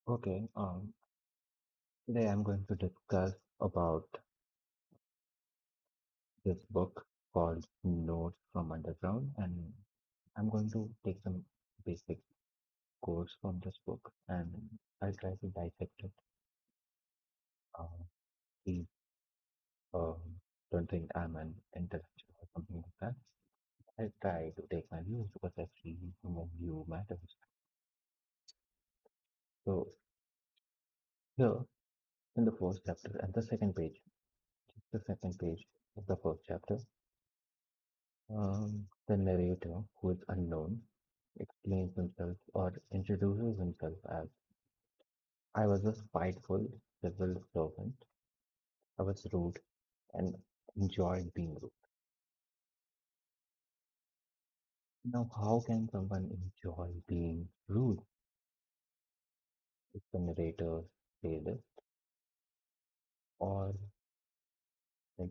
Okay, today I'm going to discuss about this book called Notes from Underground, and I'm going to take some basic course from this book, and I'll try to dissect it. Uh, Please um, don't think I'm an intellectual or something like that. I try to take my views because every human view matters. So here in the first chapter and the second page, the second page of the first chapter, the narrator, who is unknown, explains himself or introduces himself as I was a spiteful civil servant. I was rude and enjoyed being rude. Now, how can someone enjoy being rude? If the narrator say this, or like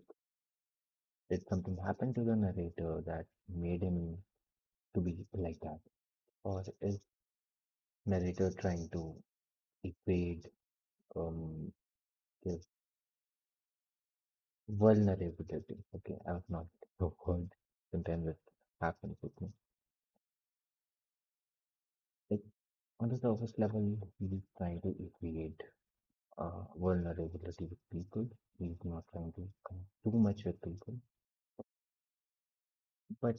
did something happen to the narrator that made him to be like that? Or is narrator trying to evade um his vulnerability? Okay, I was not so good. Sometimes it happens with me. Like on the surface level, he's trying to equate vulnerability with people. He's not trying to come too much with people. But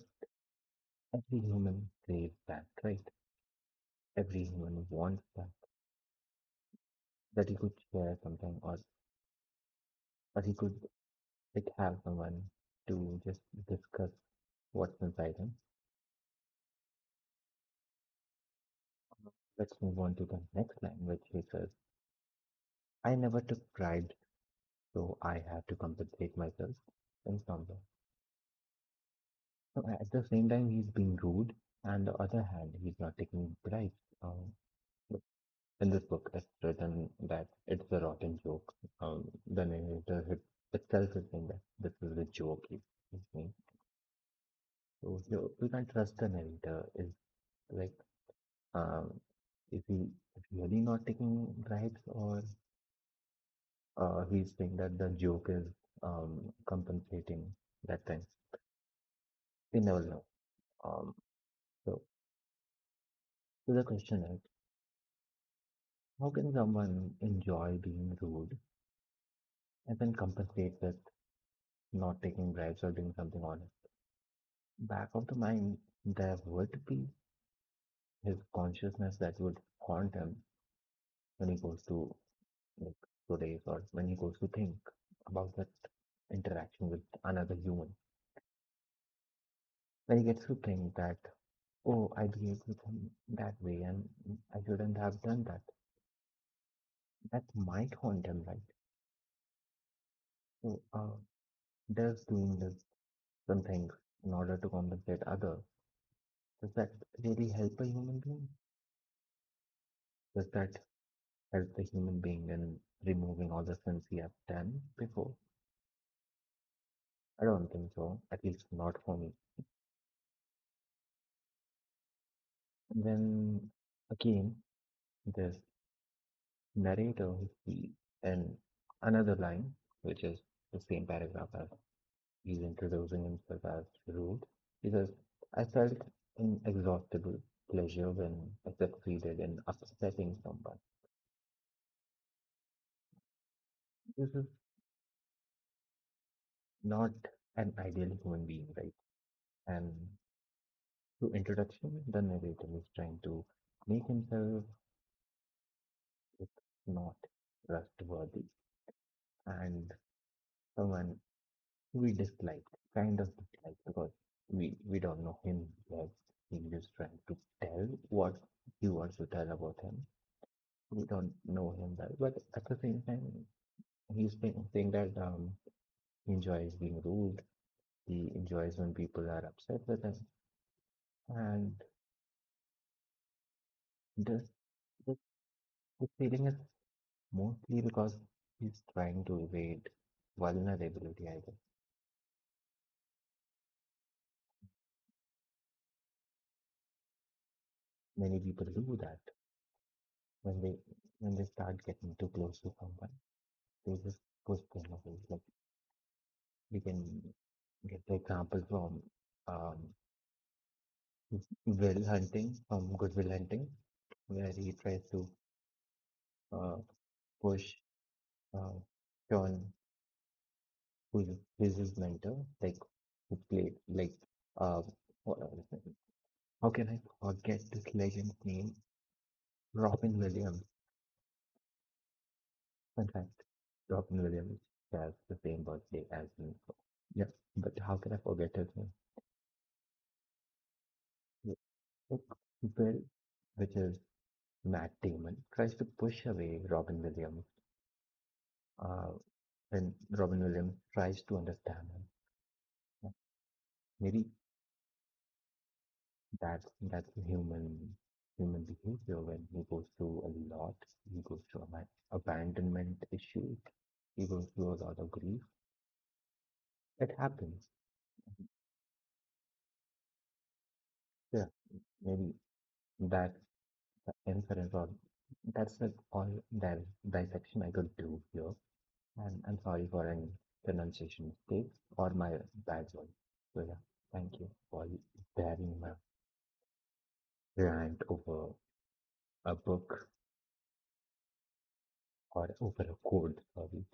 every human craves that, right? Every human wants that he could share something, or he could like have someone to just discuss what's inside him. Let's move on to the next line, which he says, I never took pride, so I had to compensate myself in some way. So at the same time, he's being rude, and the other hand, he's not taking bribes. In this book, it's written that it's a rotten joke. The narrator itself is saying that this is a joke he's saying. So you can't trust the narrator. Is like, um, is he really not taking bribes, or he's saying that the joke is compensating that thing? We never know. Um, so the question is, how can someone enjoy being rude and then compensate with not taking bribes or doing something honest? Back of the mind, there would be his consciousness that would haunt him when he goes to like today's, or when he goes to think about that interaction with another human. When he gets to think that, oh, I behaved with him that way and I shouldn't have done that. That might haunt him, right? So, does doing this some things in order to compensate others, does that really help a human being? Does that help the human being in removing all the sins he have done before? I don't think so, at least not for me. And then again, this narrator who speaks in another line, which is the same paragraph as he's introducing himself as rude. He says, I felt inexhaustible pleasure when I succeeded in upsetting someone. This is not an ideal human being, right? And through introduction, the narrator is trying to make himself look not trustworthy and someone we dislike, kind of dislike, because we don't know him yet. He's just trying to tell what he wants to tell about him. We don't know him well, but at the same time, he's saying that he enjoys being rude. He enjoys when people are upset with him, and this this, this feeling is mostly because he's trying to evade vulnerability. I guess many people do that when they when they start getting too close to someone, they just push them away. Like we can get the example from um, Will Hunting, from Good Will Hunting, where he tries to uh, push uh, John, who's his mentor, like who played like uh, what, how can I forget this legend's name? Robin Williams. In fact, Robin Williams has the same birthday as me. Yeah, but how can I forget his name? Yeah, like, Will, which is Matt Damon, tries to push away Robin Williams, uh, and Robin Williams tries to understand him. Yeah, maybe that's human behavior when he goes through a lot. He goes through abandonment issues. He goes through a lot of grief. It happens. Yeah, maybe that's the inference or that's the all dissection I could do here. And I'm sorry for any pronunciation mistakes or my bad voice. So yeah, thank you for bearing my rant over a book or over a code. Sorry.